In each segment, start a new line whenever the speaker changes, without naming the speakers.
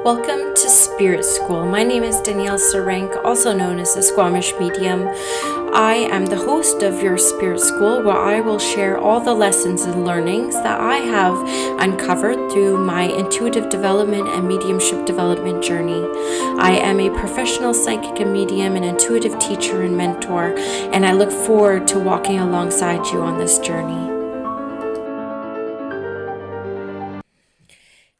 Welcome to Spirit School. My name is Danielle Sarank, also known as the Squamish Medium. I am the host of your Spirit School, where I will share all the lessons and learnings that I have uncovered through my intuitive development and mediumship development journey. I am a professional psychic and medium, an intuitive teacher and mentor, and I look forward to walking alongside you on this journey.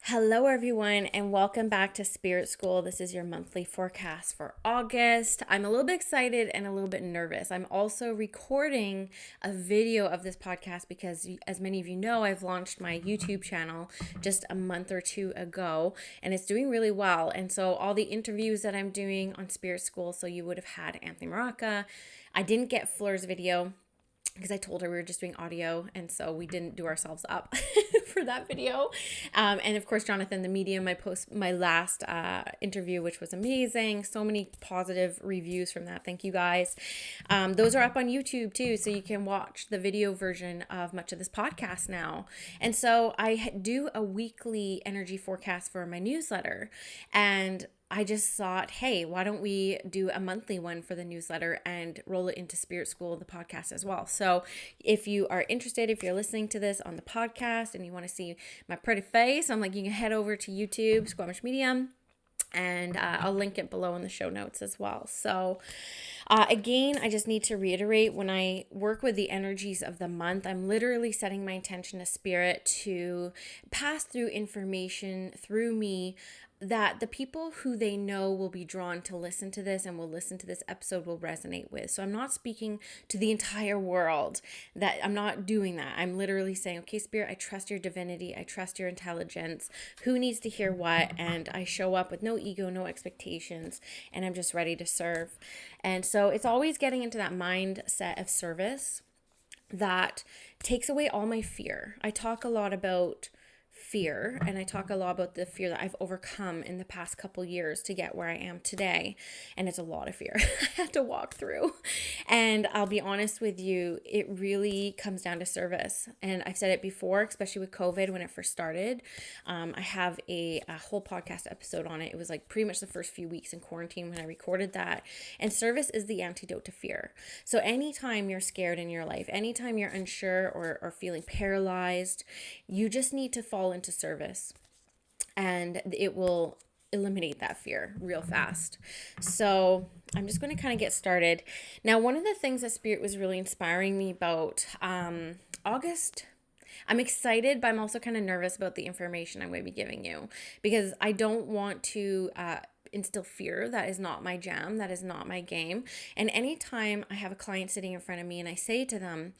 Hello everyone, and welcome back to Spirit School. This is your monthly forecast for August. I'm a little bit excited and a little bit nervous. I'm also recording a video of this podcast because, as many of you know, I've launched my YouTube channel just a month or two ago, and it's doing really well. And so all the interviews that I'm doing on Spirit School, so you would have had Anthony Maraca. I didn't get Fleur's video because I told her we were just doing audio, and so we didn't do ourselves up for that video. And of course, Jonathan the Medium, my last interview, which was amazing. So many positive reviews from that. Thank you guys. Those are up on YouTube too, so you can watch the video version of much of this podcast now. And so I do a weekly energy forecast for my newsletter, and I just thought, hey, why don't we do a monthly one for the newsletter and roll it into Spirit School, the podcast as well. So if you are interested, if you're listening to this on the podcast and you want to see my pretty face, you can head over to YouTube, Squamish Medium, and I'll link it below in the show notes as well. So again, I just need to reiterate, when I work with the energies of the month, I'm literally setting my intention to Spirit to pass through information through me that the people who they know will be drawn to listen to this and will listen to this episode will resonate with. So I'm not speaking to the entire world. That I'm not doing that. I'm literally saying, okay, Spirit, I trust your divinity. I trust your intelligence. Who needs to hear what? And I show up with no ego, no expectations, and I'm just ready to serve. And so it's always getting into that mindset of service that takes away all my fear. I talk a lot about fear, and I talk a lot about the fear that I've overcome in the past couple years to get where I am today, and it's a lot of fear I had to walk through. And I'll be honest with you, it really comes down to service. And I've said it before, especially with COVID when it first started. I have a whole podcast episode on it. It was like pretty much the first few weeks in quarantine when I recorded that. And service is the antidote to fear. So anytime you're scared in your life, anytime you're unsure or feeling paralyzed, you just need to fall into service, and it will eliminate that fear real fast. So I'm just going to kind of get started. Now, one of the things that Spirit was really inspiring me about August, I'm excited, but I'm also kind of nervous about the information I'm going to be giving you, because I don't want to instill fear. That is not my jam. That is not my game. And anytime I have a client sitting in front of me and I say to them,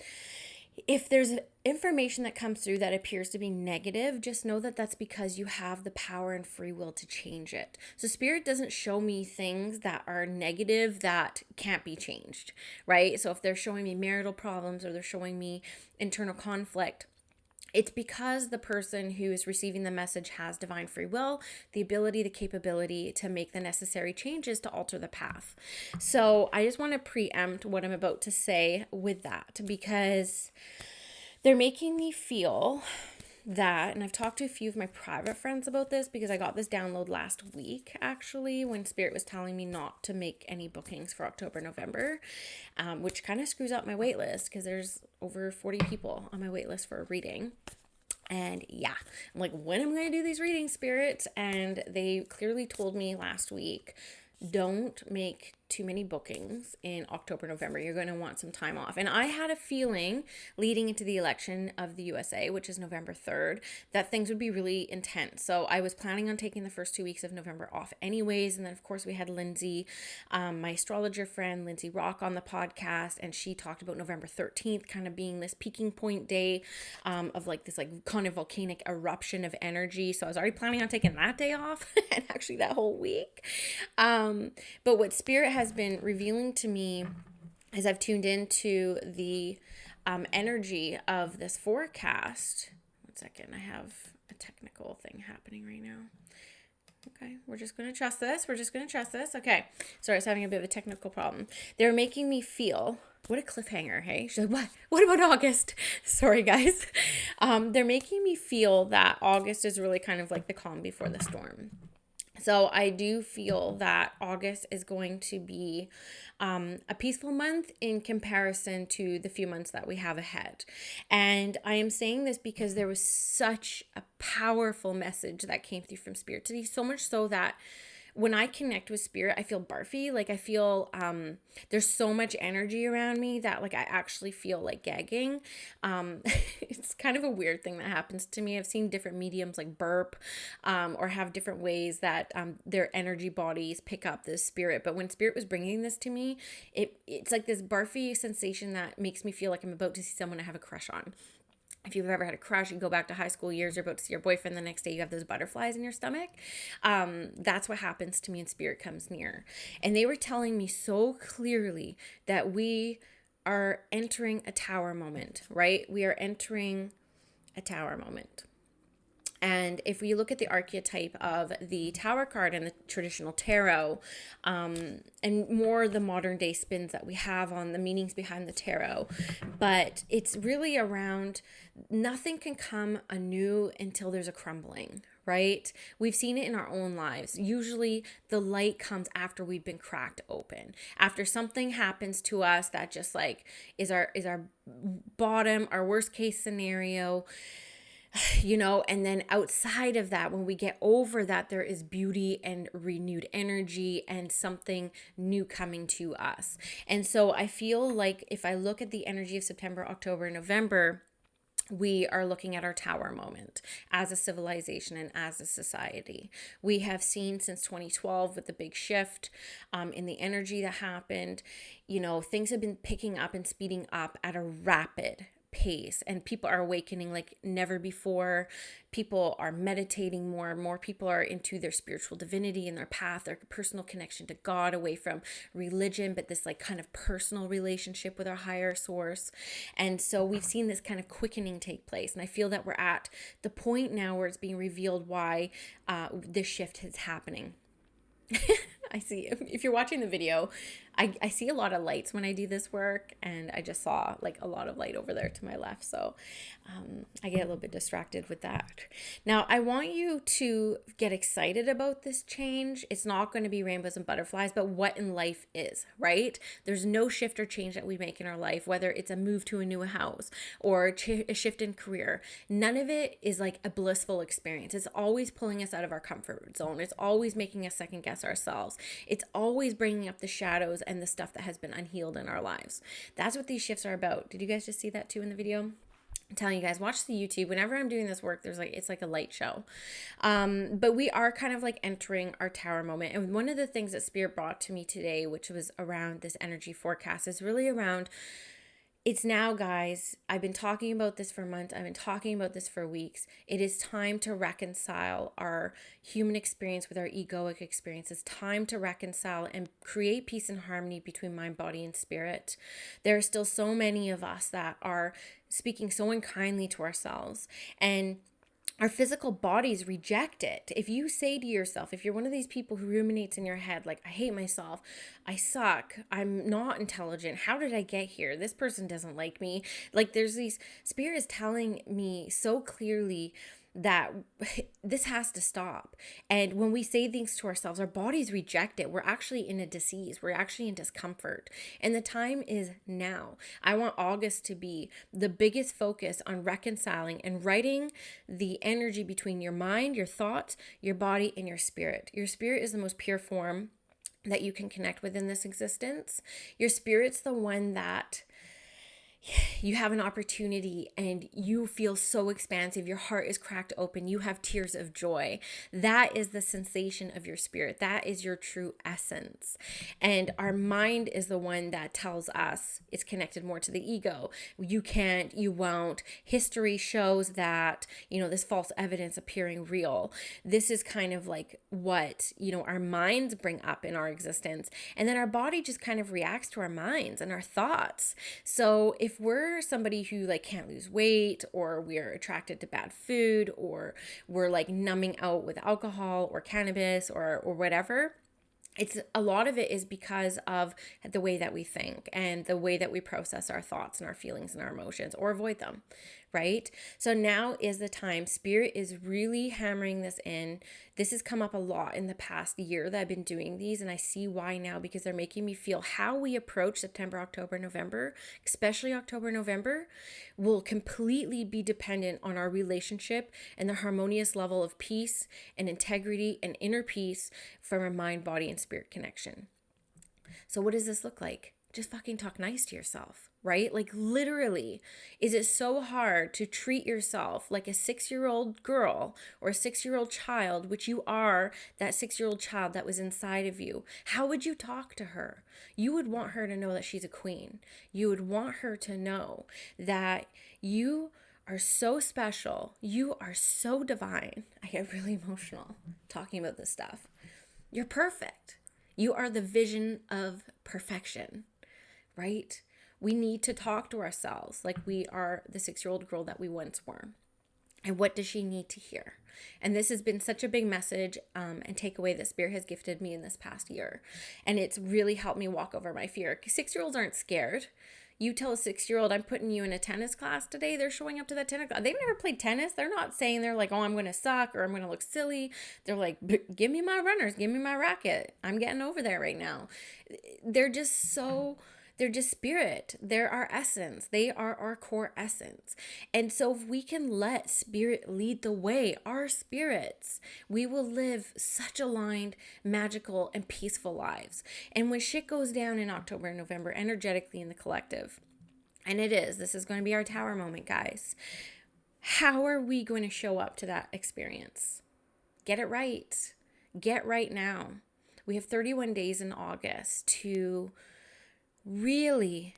if there's information that comes through that appears to be negative, just know that that's because you have the power and free will to change it. So Spirit doesn't show me things that are negative that can't be changed, right? So if they're showing me marital problems or they're showing me internal conflict, it's because the person who is receiving the message has divine free will, the ability, the capability to make the necessary changes to alter the path. So I just want to preempt what I'm about to say with that, because they're making me feel that, and I've talked to a few of my private friends about this, because I got this download last week, actually, when Spirit was telling me not to make any bookings for October, November, which kind of screws up my wait list, because there's over 40 people on my wait list for a reading. And yeah, I'm like, when am I going to do these readings, Spirit? And they clearly told me last week, don't make too many bookings in October, November. You're going to want some time off. And I had a feeling leading into the election of the USA, which is November 3rd, that things would be really intense. So I was planning on taking the first 2 weeks of November off anyways. And then of course we had Lindsay, my astrologer friend, Lindsay Rock, on the podcast. And she talked about November 13th kind of being this peaking point day of like this like kind of volcanic eruption of energy. So I was already planning on taking that day off and actually that whole week. But what Spirit has been revealing to me as I've tuned into the energy of this forecast. 1 second, I have a technical thing happening right now. Okay, we're just going to trust this. Okay, sorry, I was having a bit of a technical problem. They're making me feel, what a cliffhanger, hey? She's like, what? What about August? Sorry, guys. They're making me feel that August is really kind of like the calm before the storm. So I do feel that August is going to be a peaceful month in comparison to the few months that we have ahead. And I am saying this because there was such a powerful message that came through from Spirit today, so much so that when I connect with Spirit, I feel barfy. Like I feel there's so much energy around me that like I actually feel like gagging. It's kind of a weird thing that happens to me. I've seen different mediums like burp or have different ways that their energy bodies pick up this Spirit. But when Spirit was bringing this to me, it's like this barfy sensation that makes me feel like I'm about to see someone I have a crush on. If you've ever had a crush, you go back to high school years, you're about to see your boyfriend, the next day you have those butterflies in your stomach. That's what happens to me when Spirit comes near. And they were telling me so clearly that we are entering a tower moment, right? We are entering a tower moment. And if we look at the archetype of the Tower card and the traditional tarot, and more the modern day spins that we have on the meanings behind the tarot, but it's really around nothing can come anew until there's a crumbling, right? We've seen it in our own lives. Usually the light comes after we've been cracked open. After something happens to us that just like is our bottom, our worst case scenario, and then outside of that, when we get over that, there is beauty and renewed energy and something new coming to us. And so I feel like if I look at the energy of September, October, November, we are looking at our tower moment as a civilization and as a society. We have seen since 2012 with the big shift in the energy that happened, things have been picking up and speeding up at a rapid pace, and people are awakening like never before. People are meditating more and more. People are into their spiritual divinity and their path, their personal connection to God, away from religion, but this like kind of personal relationship with our higher source. And so we've seen this kind of quickening take place, and I feel that we're at the point now where it's being revealed why this shift is happening. I see, if you're watching the video, I see a lot of lights when I do this work, and I just saw like a lot of light over there to my left. So I get a little bit distracted with that. Now, I want you to get excited about this change. It's not going to be rainbows and butterflies, but what in life is, right? There's no shift or change that we make in our life, whether it's a move to a new house or a shift in career. None of it is like a blissful experience. It's always pulling us out of our comfort zone. It's always making us second guess ourselves. It's always bringing up the shadows and the stuff that has been unhealed in our lives. That's what these shifts are about. Did you guys just see that too in the video? I'm telling you guys, watch the YouTube. Whenever I'm doing this work, it's like a light show. But we are kind of like entering our tower moment. And one of the things that Spirit brought to me today, which was around this energy forecast, is really around, it's now, guys. I've been talking about this for months. I've been talking about this for weeks. It is time to reconcile our human experience with our egoic experience. It's time to reconcile and create peace and harmony between mind, body, and spirit. There are still so many of us that are speaking so unkindly to ourselves, and our physical bodies reject it. If you say to yourself, if you're one of these people who ruminates in your head, like, I hate myself, I suck, I'm not intelligent, how did I get here? This person doesn't like me. Like, there's these, Spirit is telling me so clearly that this has to stop. And when we say things to ourselves, our bodies reject it. We're actually in a disease. We're actually in discomfort. And the time is now. I want August to be the biggest focus on reconciling and righting the energy between your mind, your thoughts, your body, and your spirit. Your spirit is the most pure form that you can connect with in this existence. Your spirit's the one that you have an opportunity and you feel so expansive. Your heart is cracked open. You have tears of joy. That is the sensation of your spirit. That is your true essence. And our mind is the one that tells us it's connected more to the ego. You can't, you won't. History shows that, this false evidence appearing real. This is kind of like what, our minds bring up in our existence. And then our body just kind of reacts to our minds and our thoughts. So if we're somebody who like can't lose weight, or we're attracted to bad food, or we're like numbing out with alcohol or cannabis or whatever, It's a lot of it is because of the way that we think and the way that we process our thoughts and our feelings and our emotions or avoid them, right? So now is the time. Spirit is really hammering this in. This has come up a lot in the past year that I've been doing these, and I see why now, because they're making me feel how we approach September, October, November, especially October, November, will completely be dependent on our relationship and the harmonious level of peace and integrity and inner peace from a mind, body, and spirit connection. So what does this look like? Just fucking talk nice to yourself, right? Like literally, is it so hard to treat yourself like a 6-year-old girl or a 6-year-old child, which you are that 6-year-old child that was inside of you? How would you talk to her? You would want her to know that she's a queen. You would want her to know that you are so special. You are so divine. I get really emotional talking about this stuff. You're perfect. You are the vision of perfection, right? We need to talk to ourselves like we are the 6-year-old girl that we once were. And what does she need to hear? And this has been such a big message and takeaway that Spirit has gifted me in this past year. And it's really helped me walk over my fear. 6-year-olds aren't scared. You tell a 6-year-old, I'm putting you in a tennis class today. They're showing up to that tennis class. They've never played tennis. They're not saying they're like, oh, I'm going to suck or I'm going to look silly. They're like, give me my runners. Give me my racket. I'm getting over there right now. They're just so... They're just spirit. They're our essence. They are our core essence. And so if we can let spirit lead the way, our spirits, we will live such aligned, magical, and peaceful lives. And when shit goes down in October and November, energetically in the collective, and this is going to be our tower moment, guys. How are we going to show up to that experience? Get it right. Get right now. We have 31 days in August to really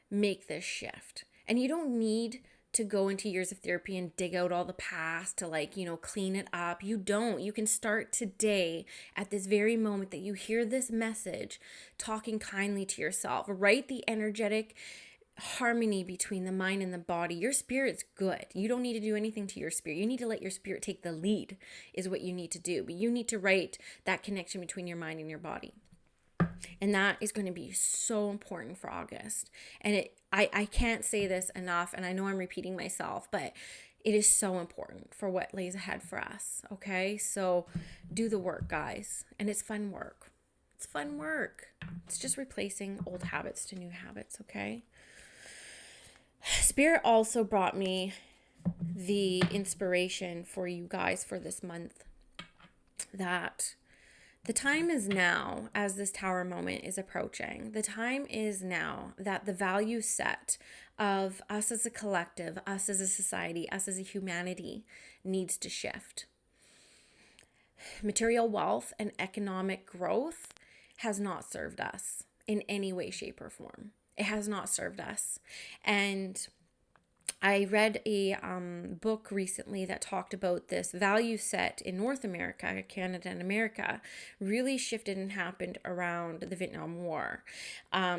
make this shift. And you don't need to go into years of therapy and dig out all the past to clean it up. You don't. You can start today at this very moment that you hear this message, talking kindly to yourself. Write the energetic harmony between the mind and the body. Your spirit's good. You don't need to do anything to your spirit. You need to let your spirit take the lead is what you need to do. But you need to write that connection between your mind and your body. And that is going to be so important for August. And I can't say this enough, and I know I'm repeating myself, but it is so important for what lays ahead for us, okay? So do the work, guys. And it's fun work. It's fun work. It's just replacing old habits to new habits, okay? Spirit also brought me the inspiration for you guys for this month that the time is now, as this tower moment is approaching. The time is now that the value set of us as a collective, us as a society, us as a humanity needs to shift. Material wealth and economic growth has not served us in any way, shape, or form. It has not served us. And I read a book recently that talked about this value set in North America, Canada and America, really shifted and happened around the Vietnam War.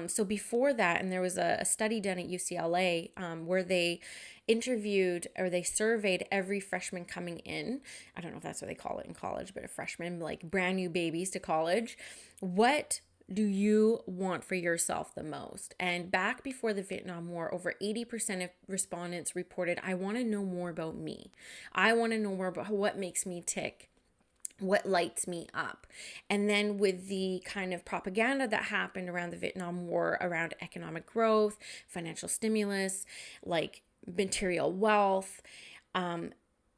So before that, and there was a study done at UCLA where they interviewed or they surveyed every freshman coming in. I don't know if that's what they call it in college, but a freshman, like brand new babies to college. What do you want for yourself the most? And back before the Vietnam War, over 80% of respondents reported, I want to know more about me. I want to know more about what makes me tick, what lights me up. And then with the kind of propaganda that happened around the Vietnam War, around economic growth, financial stimulus, like material wealth,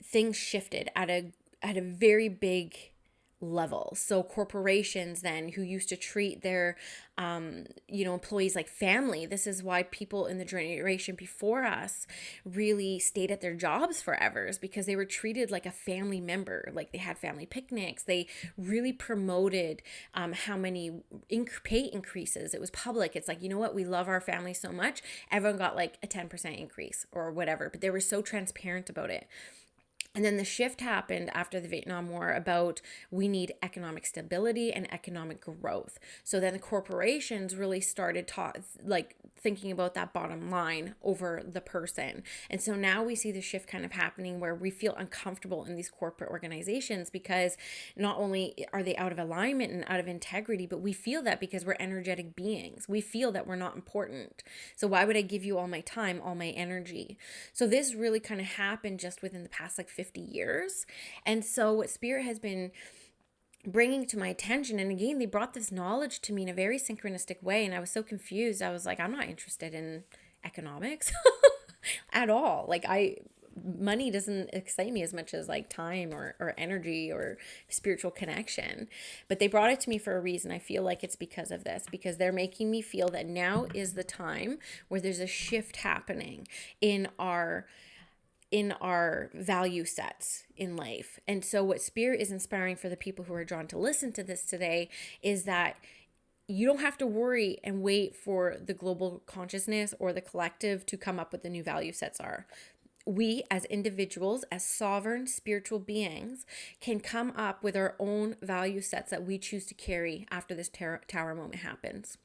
things shifted at a very big level. So corporations then who used to treat their employees like family. This is why people in the generation before us really stayed at their jobs forever, is because they were treated like a family member. Like they had family picnics. They really promoted how many pay increases. It was public. It's like, you know what? We love our family so much. Everyone got like a 10% increase or whatever, but they were so transparent about it. And then the shift happened after the Vietnam War about we need economic stability and economic growth. So then the corporations really started thinking about that bottom line over the person. And so now we see the shift kind of happening where we feel uncomfortable in these corporate organizations because not only are they out of alignment and out of integrity, but we feel that because we're energetic beings. We feel that we're not important. So why would I give you all my time, all my energy? So this really kind of happened just within the past 50 years. And so what Spirit has been bringing to my attention, and again, they brought this knowledge to me in a very synchronistic way, and I was so confused. I was like, I'm not interested in economics at all. Money doesn't excite me as much as time or energy or spiritual connection. But they brought it to me for a reason. I feel like it's because of this, because they're making me feel that now is the time where there's a shift happening in our value sets in life. And so what Spirit is inspiring for the people who are drawn to listen to this today is that you don't have to worry and wait for the global consciousness or the collective to come up with the new value sets are. We as individuals, as sovereign spiritual beings, can come up with our own value sets that we choose to carry after this tower moment happens.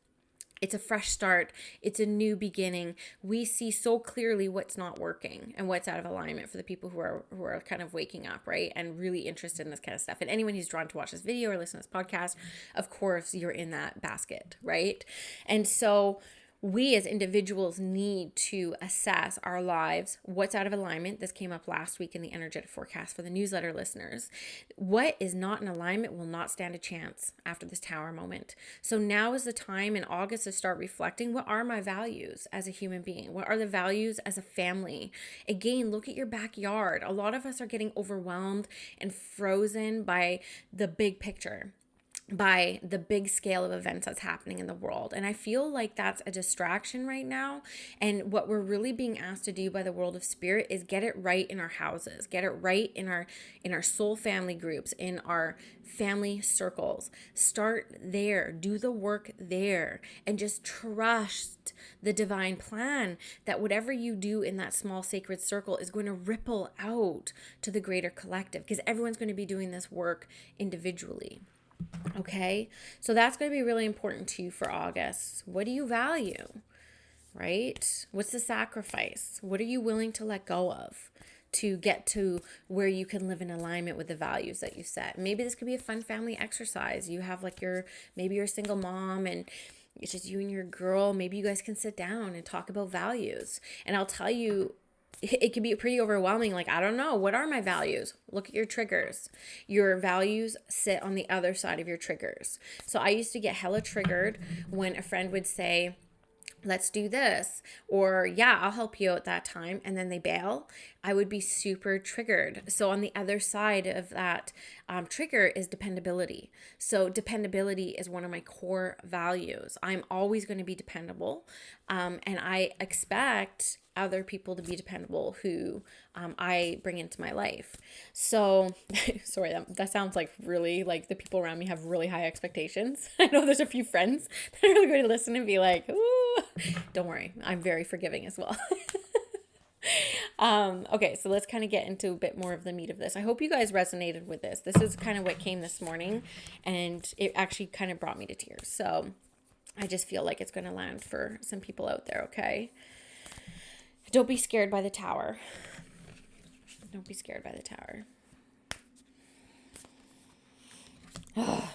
It's a fresh start. It's a new beginning. We see so clearly what's not working and what's out of alignment for the people who are kind of waking up, right? And really interested in this kind of stuff. And anyone who's drawn to watch this video or listen to this podcast, of course, you're in that basket, right? And so we as individuals need to assess our lives, what's out of alignment. This came up last week in the energetic forecast for the newsletter listeners. What is not in alignment will not stand a chance after this tower moment. So now is the time in August to start reflecting, what are my values as a human being? What are the values as a family? Again, look at your backyard. A lot of us are getting overwhelmed and frozen by the big picture, by the big scale of events that's happening in the world. And I feel like that's a distraction right now. And what we're really being asked to do by the world of Spirit is get it right in our houses, get it right in our soul family groups, in our family circles. Start there, do the work there, and just trust the divine plan that whatever you do in that small sacred circle is going to ripple out to the greater collective, because everyone's going to be doing this work individually. Okay, so that's going to be really important to you for August. What do you value, right? What's the sacrifice? What are you willing to let go of to get to where you can live in alignment with the values that you set? Maybe this could be a fun family exercise. You have maybe you're a single mom and it's just you and your girl. Maybe you guys can sit down and talk about values. And I'll tell you, it can be pretty overwhelming. I don't know, what are my values? Look at your triggers. Your values sit on the other side of your triggers. So I used to get hella triggered when a friend would say, let's do this, or yeah, I'll help you out that time, and then they bail. I would be super triggered. So on the other side of that trigger is dependability. So dependability is one of my core values. I'm always going to be dependable, and I expect other people to be dependable who I bring into my life. So sorry, that sounds really the people around me have really high expectations. I know there's a few friends that are really going to listen and be like, ooh, don't worry, I'm very forgiving as well. Okay, so let's kind of get into a bit more of the meat of this. I hope you guys resonated with this. This is kind of what came this morning, and it actually kind of brought me to tears. So I just feel like it's going to land for some people out there, okay? Don't be scared by the tower. Don't be scared by the tower. Oh,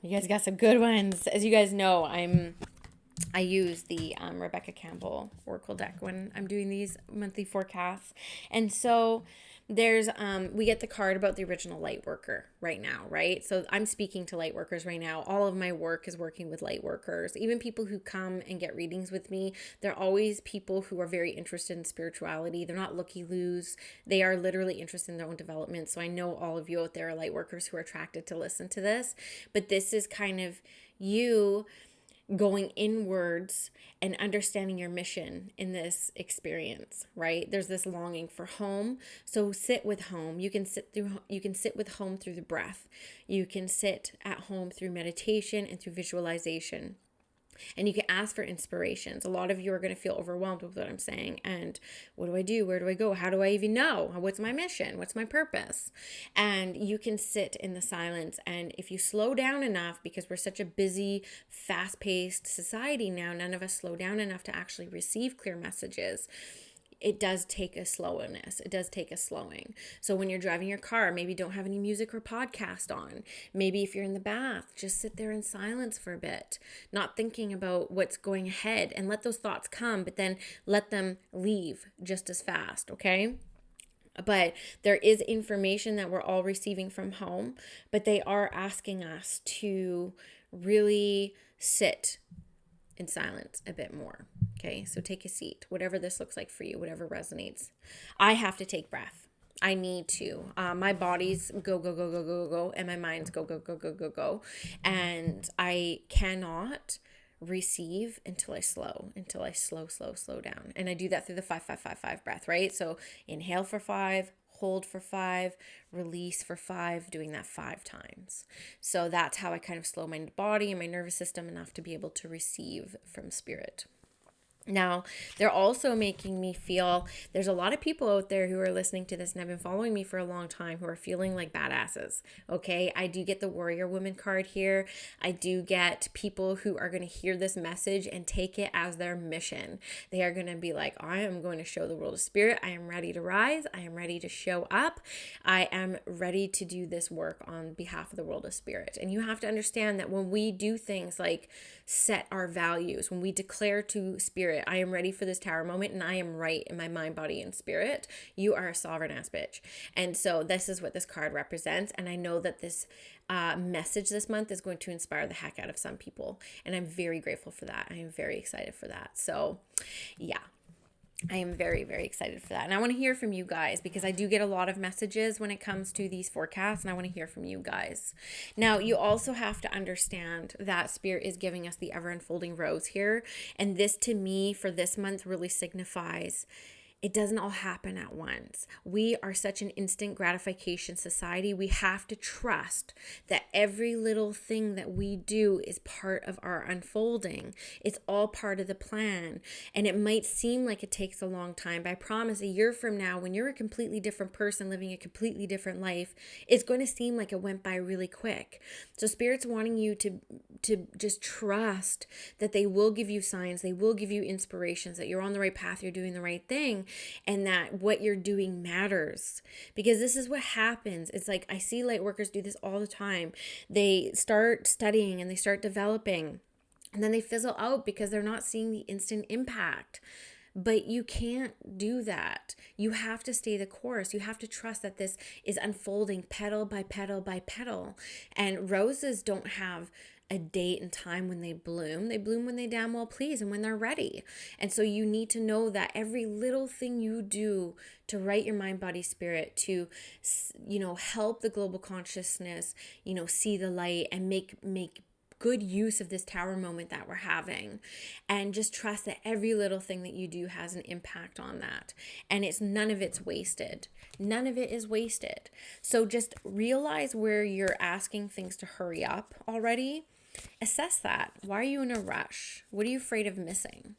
you guys got some good ones. As you guys know, I use the Rebecca Campbell Oracle deck when I'm doing these monthly forecasts. And so there's we get the card about the original light worker right now, right? So I'm speaking to light workers right now. All of my work is working with light workers. Even people who come and get readings with me, they're always people who are very interested in spirituality. They're not looky-loos. They are literally interested in their own development. So I know all of you out there are light workers who are attracted to listen to this. But this is kind of you going inwards and understanding your mission in this experience, right? There's this longing for home. So sit with home. You can sit with home through the breath. You can sit at home through meditation and through visualization. And you can ask for inspirations. A lot of you are going to feel overwhelmed with what I'm saying. And what do I do? Where do I go? How do I even know? What's my mission? What's my purpose? And you can sit in the silence. And if you slow down enough, because we're such a busy, fast-paced society now, none of us slow down enough to actually receive clear messages. It does take a slowness. It does take a slowing. So when you're driving your car, maybe don't have any music or podcast on. Maybe if you're in the bath, just sit there in silence for a bit, not thinking about what's going ahead, and let those thoughts come, but then let them leave just as fast, okay? But there is information that we're all receiving from home, but they are asking us to really sit in silence a bit more. Okay, so take a seat, whatever this looks like for you, whatever resonates. I have to take breath. I need to. My body's go, go, go, go, go, go, and my mind's go, go, go, go, go, go. And I cannot receive until I slow down. And I do that through the 5-5-5-5 breath, right? So inhale for 5, hold for 5, release for 5, doing that 5 times. So that's how I kind of slow my body and my nervous system enough to be able to receive from spirit. Now, they're also making me feel, there's a lot of people out there who are listening to this and have been following me for a long time who are feeling like badasses, okay? I do get the warrior woman card here. I do get people who are going to hear this message and take it as their mission. They are going to be like, I am going to show the world of spirit. I am ready to rise. I am ready to show up. I am ready to do this work on behalf of the world of spirit. And you have to understand that when we do things like set our values, when we declare to spirit, I am ready for this tower moment and I am right in my mind, body, and spirit, you are a sovereign ass bitch. And so this is what this card represents. And I know that this message this month is going to inspire the heck out of some people. And I'm very grateful for that. I am very excited for that. So yeah. I am very, very excited for that. And I want to hear from you guys because I do get a lot of messages when it comes to these forecasts, and I want to hear from you guys. Now, you also have to understand that Spirit is giving us the ever unfolding rose here. And this, to me, for this month really signifies it doesn't all happen at once. We are such an instant gratification society. We have to trust that every little thing that we do is part of our unfolding. It's all part of the plan. And it might seem like it takes a long time, but I promise a year from now, when you're a completely different person living a completely different life, it's going to seem like it went by really quick. So Spirit's wanting you to just trust that they will give you signs, they will give you inspirations, that you're on the right path, you're doing the right thing, and that what you're doing matters. Because this is what happens. It's like I see light workers do this all the time. They start studying and they start developing, and then they fizzle out because they're not seeing the instant impact. But you can't do that. You have to stay the course. You have to trust that this is unfolding petal by petal by petal. And roses don't have a date and time when they bloom. They bloom when they damn well please and when they're ready. And so you need to know that every little thing you do to right your mind, body, spirit, to, help the global consciousness, see the light and make good use of this tower moment that we're having, and just trust that every little thing that you do has an impact on that, and none of it's wasted. None of it is wasted. So just realize where you're asking things to hurry up already. Assess that. Why are you in a rush? What are you afraid of missing?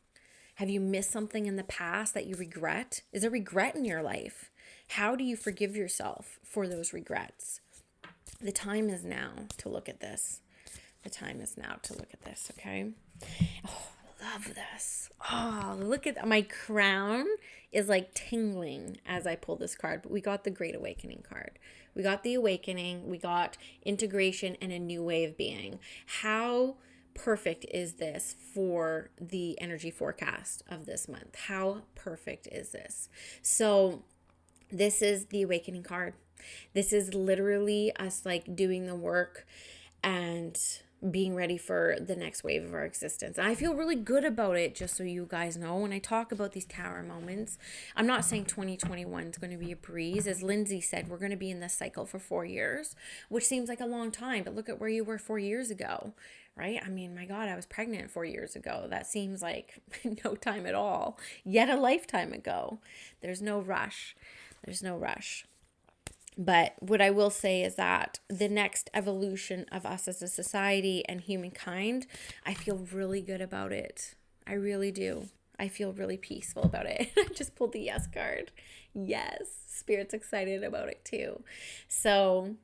Have you missed something in the past that you regret? Is there regret in your life? How do you forgive yourself for those regrets? The time is now to look at this. The time is now to look at this, okay? Oh, I love this. Oh, look at my crown is like tingling as I pull this card. But we got the Great Awakening card. We got the awakening. We got integration and a new way of being. How perfect is this for the energy forecast of this month? How perfect is this? So this is the awakening card. This is literally us like doing the work and being ready for the next wave of our existence. And I feel really good about it, just so you guys know. When I talk about these tower moments, I'm not saying 2021 is going to be a breeze. As Lindsay said, we're going to be in this cycle for 4 years, which seems like a long time, but look at where you were 4 years ago, right? I mean, my God, I was pregnant 4 years ago. That seems like no time at all, yet a lifetime ago. There's no rush. There's no rush. But what I will say is that the next evolution of us as a society and humankind, I feel really good about it. I really do. I feel really peaceful about it. I just pulled the yes card. Yes, Spirit's excited about it too. So,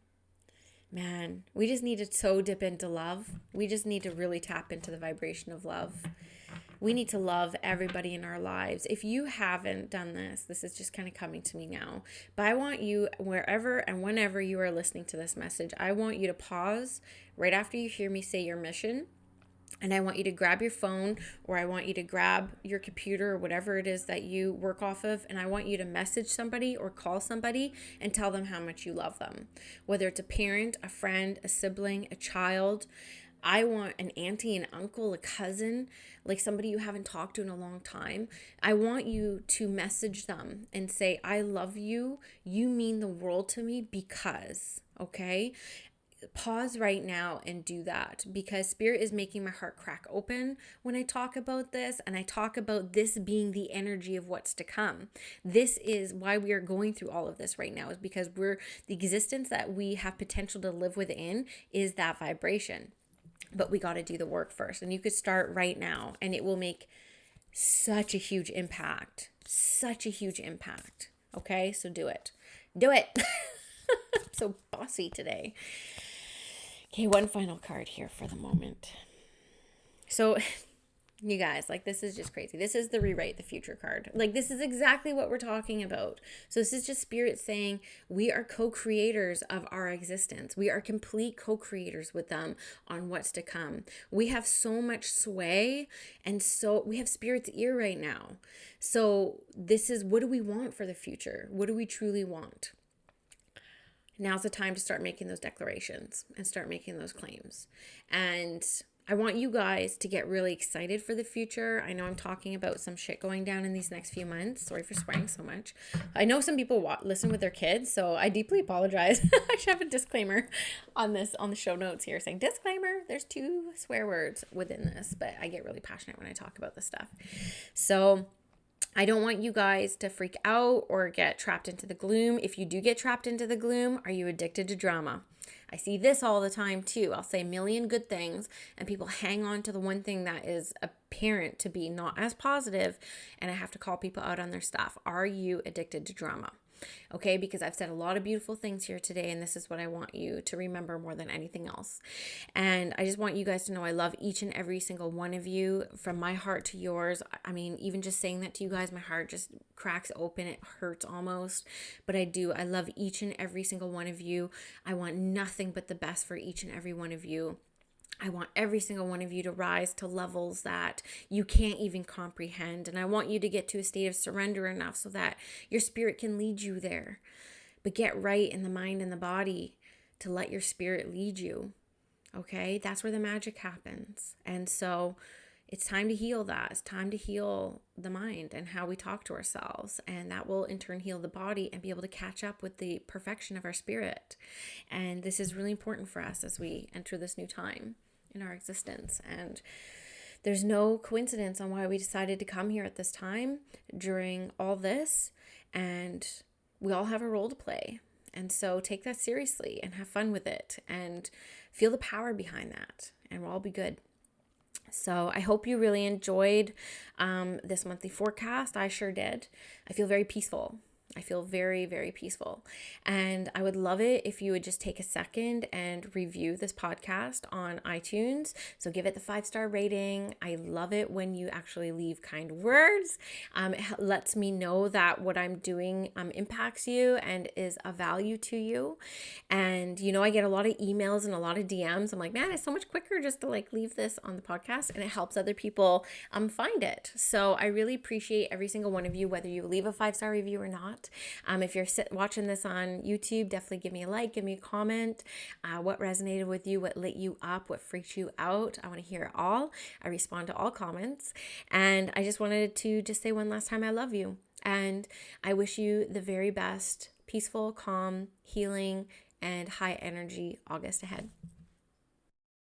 man, we just need to so dip into love. We just need to really tap into the vibration of love. We need to love everybody in our lives. If you haven't done this, this is just kind of coming to me now. But I want you, wherever and whenever you are listening to this message, I want you to pause right after you hear me say your mission. And I want you to grab your phone, or I want you to grab your computer or whatever it is that you work off of. And I want you to message somebody or call somebody and tell them how much you love them. Whether it's a parent, a friend, a sibling, a child. I want an auntie, an uncle, a cousin, like somebody you haven't talked to in a long time. I want you to message them and say, I love you. You mean the world to me because, okay? Pause right now and do that, because Spirit is making my heart crack open when I talk about this, and I talk about this being the energy of what's to come. This is why we are going through all of this right now, is because the existence that we have potential to live within is that vibration. But we got to do the work first. And you could start right now, and it will make such a huge impact. Such a huge impact. Okay, so do it. Do it. I'm so bossy today. Okay, one final card here for the moment. So, you guys, like, this is just crazy. This is the Rewrite the Future card. Like, this is exactly what we're talking about. So this is just Spirit saying we are co-creators of our existence. We are complete co-creators with them on what's to come. We have so much sway, and so we have Spirit's ear right now. So this is, what do we want for the future? What do we truly want? Now's the time to start making those declarations and start making those claims. And I want you guys to get really excited for the future. I know I'm talking about some shit going down in these next few months. Sorry for swearing so much. I know some people listen with their kids, so I deeply apologize. I should have a disclaimer on this, on the show notes here, saying disclaimer, there's 2 swear words within this, but I get really passionate when I talk about this stuff. So I don't want you guys to freak out or get trapped into the gloom. If you do get trapped into the gloom, are you addicted to drama? I see this all the time too. I'll say a million good things and people hang on to the one thing that is apparent to be not as positive, and I have to call people out on their stuff. Are you addicted to drama? Okay, because I've said a lot of beautiful things here today, and this is what I want you to remember more than anything else. And I just want you guys to know I love each and every single one of you, from my heart to yours. I mean, even just saying that to you guys, my heart just cracks open. It hurts almost, but I do. I love each and every single one of you. I want nothing but the best for each and every one of you. I want every single one of you to rise to levels that you can't even comprehend. And I want you to get to a state of surrender enough so that your spirit can lead you there. But get right in the mind and the body to let your spirit lead you. Okay? That's where the magic happens. And so it's time to heal that. It's time to heal the mind and how we talk to ourselves. And that will in turn heal the body and be able to catch up with the perfection of our spirit. And this is really important for us as we enter this new time in our existence. And there's no coincidence on why we decided to come here at this time during all this. And we all have a role to play. And so take that seriously and have fun with it and feel the power behind that. And we'll all be good. So I hope you really enjoyed this monthly forecast. I sure did. I feel very peaceful. I feel very, very peaceful. And I would love it if you would just take a second and review this podcast on iTunes. So give it the 5-star rating. I love it when you actually leave kind words. It lets me know that what I'm doing impacts you and is of value to you. And, you know, I get a lot of emails and a lot of DMs. I'm like, man, it's so much quicker just to leave this on the podcast, and it helps other people find it. So I really appreciate every single one of you, whether you leave a 5-star review or not. If you're watching this on YouTube, definitely give me a like, give me a comment. What resonated with you, what lit you up, what freaked you out. I want to hear it all. I respond to all comments. And I just wanted to just say one last time, I love you. And I wish you the very best, peaceful, calm, healing, and high energy August ahead.